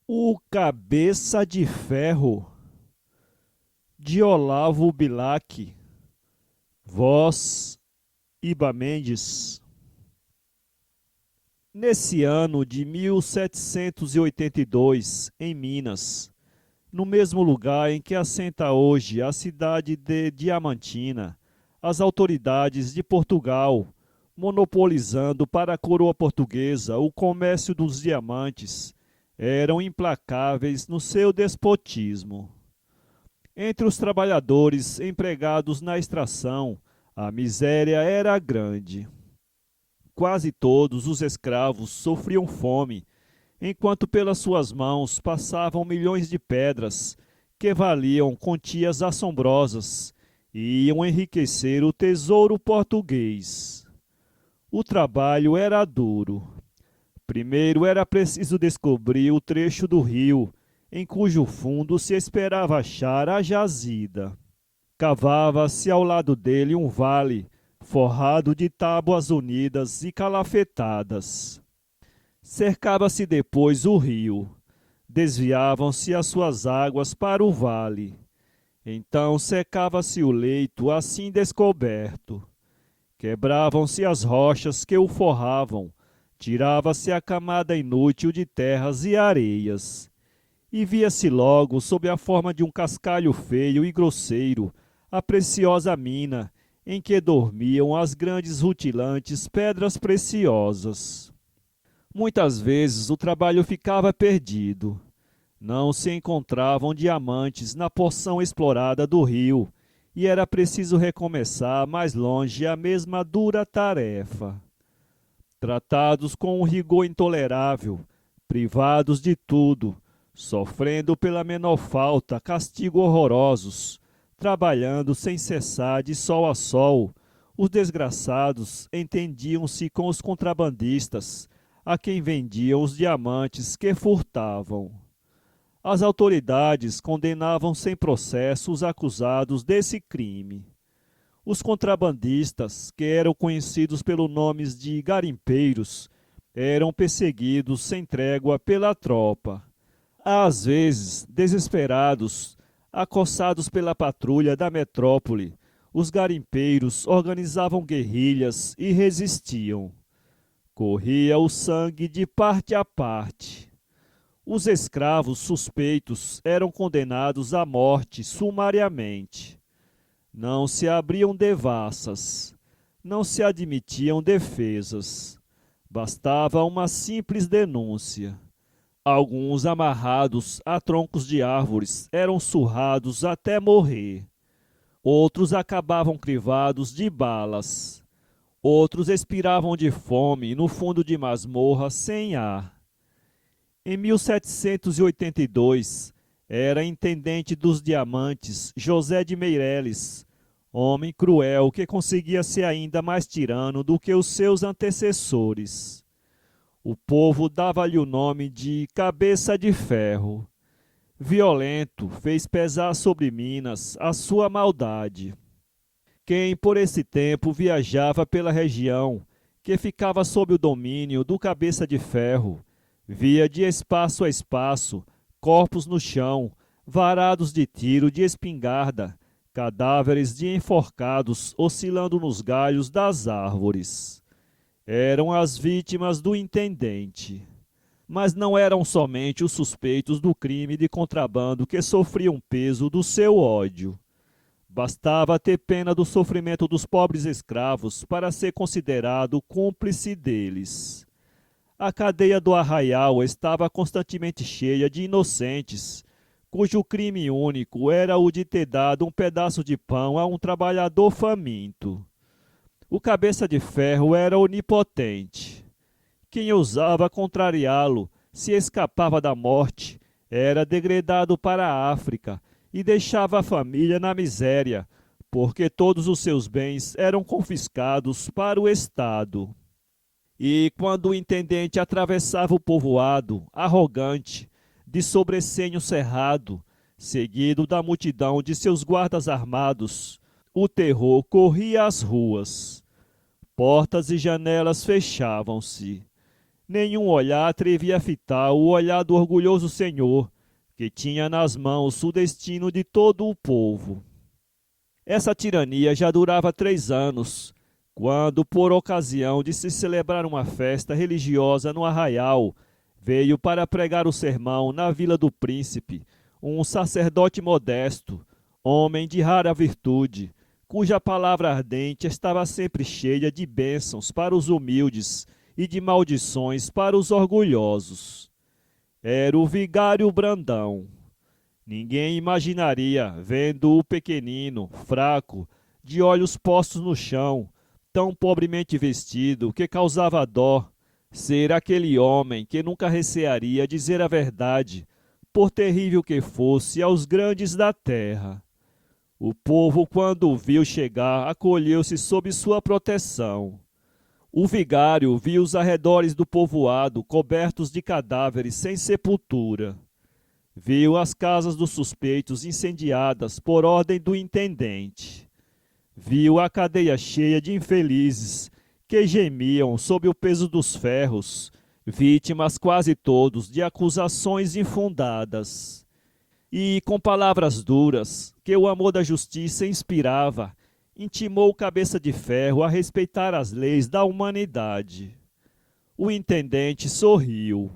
O Cabeça de Ferro, de Olavo Bilac, voz Iba Mendes. Nesse ano de 1782, em Minas, no mesmo lugar em que assenta hoje a cidade de Diamantina, as autoridades de Portugal, monopolizando para a coroa portuguesa o comércio dos diamantes, eram implacáveis no seu despotismo. Entre os trabalhadores empregados na extração, a miséria era grande. Quase todos os escravos sofriam fome, enquanto pelas suas mãos passavam milhões de pedras que valiam quantias assombrosas e iam enriquecer o tesouro português. O trabalho era duro. Primeiro era preciso descobrir o trecho do rio em cujo fundo se esperava achar a jazida. Cavava-se ao lado dele um vale forrado de tábuas unidas e calafetadas. Cercava-se depois o rio. Desviavam-se as suas águas para o vale. Então secava-se o leito assim descoberto. Quebravam-se as rochas que o forravam. Tirava-se a camada inútil de terras e areias. E via-se logo, sob a forma de um cascalho feio e grosseiro, a preciosa mina em que dormiam as grandes rutilantes pedras preciosas. Muitas vezes o trabalho ficava perdido. Não se encontravam diamantes na porção explorada do rio, e era preciso recomeçar mais longe a mesma dura tarefa. Tratados com um rigor intolerável, privados de tudo, sofrendo pela menor falta castigo horrorosos, trabalhando sem cessar de sol a sol, os desgraçados entendiam-se com os contrabandistas, a quem vendiam os diamantes que furtavam. As autoridades condenavam sem processo os acusados desse crime. Os contrabandistas, que eram conhecidos pelos nomes de garimpeiros, eram perseguidos sem trégua pela tropa. Às vezes, desesperados, acossados pela patrulha da metrópole, os garimpeiros organizavam guerrilhas e resistiam. Corria o sangue de parte a parte. Os escravos suspeitos eram condenados à morte sumariamente. Não se abriam devassas, não se admitiam defesas. Bastava uma simples denúncia. Alguns, amarrados a troncos de árvores, eram surrados até morrer. Outros acabavam crivados de balas. Outros expiravam de fome no fundo de masmorra sem ar. Em 1782, era intendente dos diamantes José de Meireles, homem cruel que conseguia ser ainda mais tirano do que os seus antecessores. O povo dava-lhe o nome de Cabeça de Ferro. Violento, fez pesar sobre Minas a sua maldade. Quem por esse tempo viajava pela região, que ficava sob o domínio do Cabeça de Ferro, via de espaço a espaço corpos no chão, varados de tiro de espingarda, cadáveres de enforcados oscilando nos galhos das árvores. Eram as vítimas do intendente. Mas não eram somente os suspeitos do crime de contrabando que sofriam peso do seu ódio. Bastava ter pena do sofrimento dos pobres escravos para ser considerado cúmplice deles. A cadeia do Arraial estava constantemente cheia de inocentes, cujo crime único era o de ter dado um pedaço de pão a um trabalhador faminto. O Cabeça de Ferro era onipotente. Quem ousava contrariá-lo, se escapava da morte, era degradado para a África e deixava a família na miséria, porque todos os seus bens eram confiscados para o Estado. E quando o intendente atravessava o povoado, arrogante, de sobrecenho cerrado, seguido da multidão de seus guardas armados, o terror corria às ruas. Portas e janelas fechavam-se. Nenhum olhar atrevia a fitar o olhar do orgulhoso senhor, que tinha nas mãos o destino de todo o povo. Essa tirania já durava 3 anos, quando, por ocasião de se celebrar uma festa religiosa no arraial, veio para pregar o sermão na Vila do Príncipe um sacerdote modesto, homem de rara virtude, cuja palavra ardente estava sempre cheia de bênçãos para os humildes e de maldições para os orgulhosos. Era o vigário Brandão. Ninguém imaginaria, vendo o pequenino, fraco, de olhos postos no chão, tão pobremente vestido, que causava dó, ser aquele homem que nunca recearia dizer a verdade, por terrível que fosse, aos grandes da terra. O povo, quando o viu chegar, acolheu-se sob sua proteção. O vigário viu os arredores do povoado cobertos de cadáveres sem sepultura. Viu as casas dos suspeitos incendiadas por ordem do intendente. Viu a cadeia cheia de infelizes que gemiam sob o peso dos ferros, vítimas quase todos de acusações infundadas. E, com palavras duras, que o amor da justiça inspirava, intimou o cabeça de ferro a respeitar as leis da humanidade. O intendente sorriu,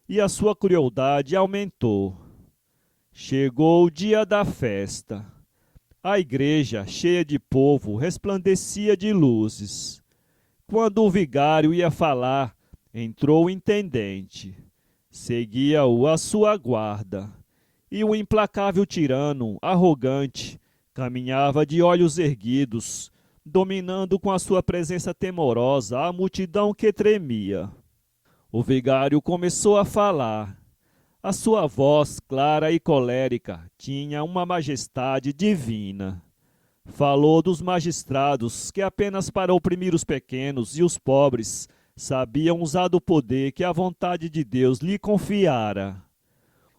e a sua crueldade aumentou. Chegou o dia da festa. A igreja, cheia de povo, resplandecia de luzes. Quando o vigário ia falar, entrou o intendente. Seguia-o a sua guarda. E o implacável tirano, arrogante, caminhava de olhos erguidos, dominando com a sua presença temorosa a multidão que tremia. O vigário começou a falar. A sua voz, clara e colérica, tinha uma majestade divina. Falou dos magistrados que apenas para oprimir os pequenos e os pobres sabiam usar do poder que a vontade de Deus lhe confiara.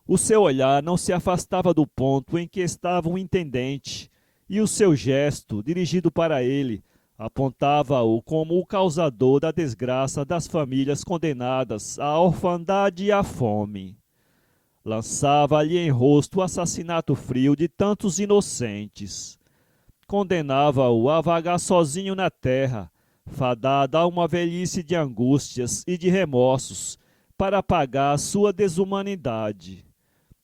O seu olhar não se afastava do ponto em que estava o intendente, e o seu gesto, dirigido para ele, apontava-o como o causador da desgraça das famílias condenadas à orfandade e à fome. Lançava-lhe em rosto o assassinato frio de tantos inocentes. Condenava-o a vagar sozinho na terra, fadada a uma velhice de angústias e de remorsos, para pagar sua desumanidade.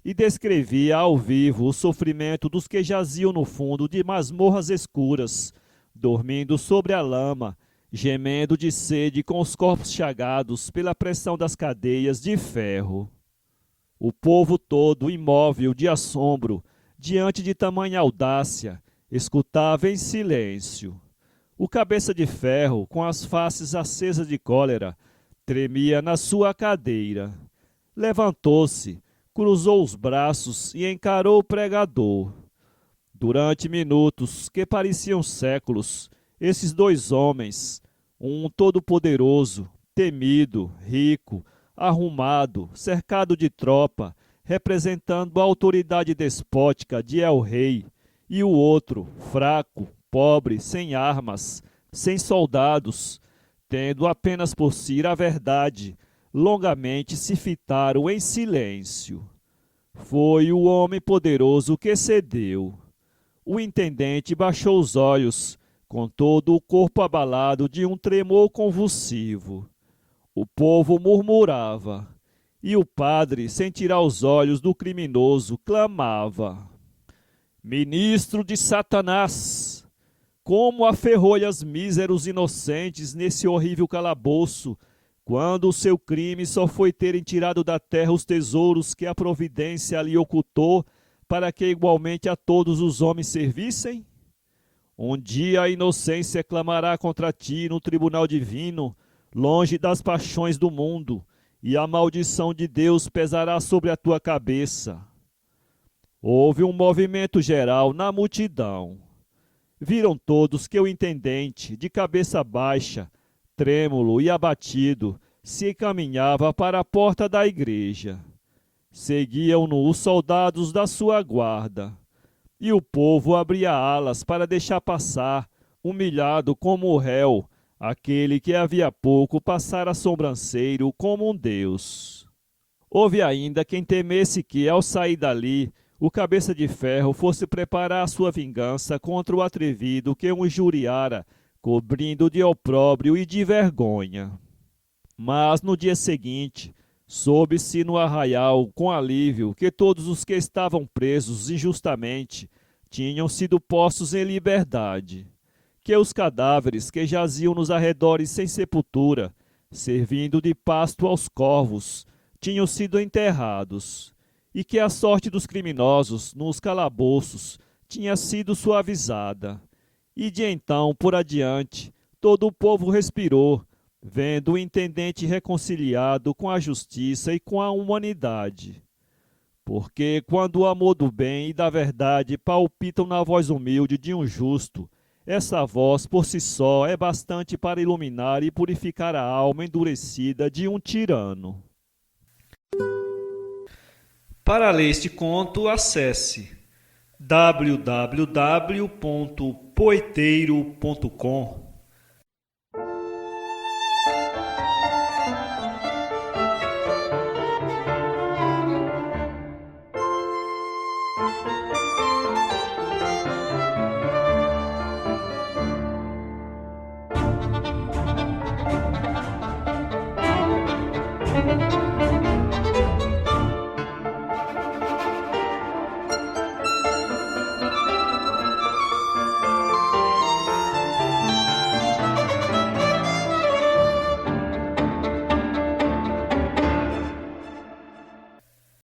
E descrevia ao vivo o sofrimento dos que jaziam no fundo de masmorras escuras, dormindo sobre a lama, gemendo de sede com os corpos chagados pela pressão das cadeias de ferro. O povo todo, imóvel de assombro, diante de tamanha audácia, escutava em silêncio. O cabeça de ferro, com as faces acesas de cólera, tremia na sua cadeira. Levantou-se, cruzou os braços e encarou o pregador. Durante minutos, que pareciam séculos, esses dois homens, um todo-poderoso, temido, rico, arrumado, cercado de tropa, representando a autoridade despótica de El-Rei, e o outro, fraco, pobre, sem armas, sem soldados, tendo apenas por si a verdade, longamente se fitaram em silêncio. Foi o homem poderoso que cedeu. O intendente baixou os olhos, com todo o corpo abalado de um tremor convulsivo. O povo murmurava, e o padre, sem tirar os olhos do criminoso, clamava: Ministro de Satanás! Como aferrolhas míseros inocentes nesse horrível calabouço, quando o seu crime só foi terem tirado da terra os tesouros que a providência lhe ocultou, para que igualmente a todos os homens servissem? Um dia a inocência clamará contra ti no tribunal divino, longe das paixões do mundo, e a maldição de Deus pesará sobre a tua cabeça. Houve um movimento geral na multidão. Viram todos que o intendente, de cabeça baixa, trêmulo e abatido, se encaminhava para a porta da igreja. Seguiam-no os soldados da sua guarda, e o povo abria alas para deixar passar, humilhado como o réu, aquele que havia pouco passara sobranceiro como um deus. Houve ainda quem temesse que, ao sair dali, o cabeça de ferro fosse preparar a sua vingança contra o atrevido que o injuriara, cobrindo de opróbrio e de vergonha. Mas no dia seguinte, soube-se no arraial com alívio que todos os que estavam presos injustamente tinham sido postos em liberdade, que os cadáveres que jaziam nos arredores sem sepultura, servindo de pasto aos corvos, tinham sido enterrados, e que a sorte dos criminosos nos calabouços tinha sido suavizada. E de então por adiante todo o povo respirou, vendo o intendente reconciliado com a justiça e com a humanidade. Porque quando o amor do bem e da verdade palpitam na voz humilde de um justo, essa voz por si só é bastante para iluminar e purificar a alma endurecida de um tirano. Para ler este conto, acesse www.poeteiro.com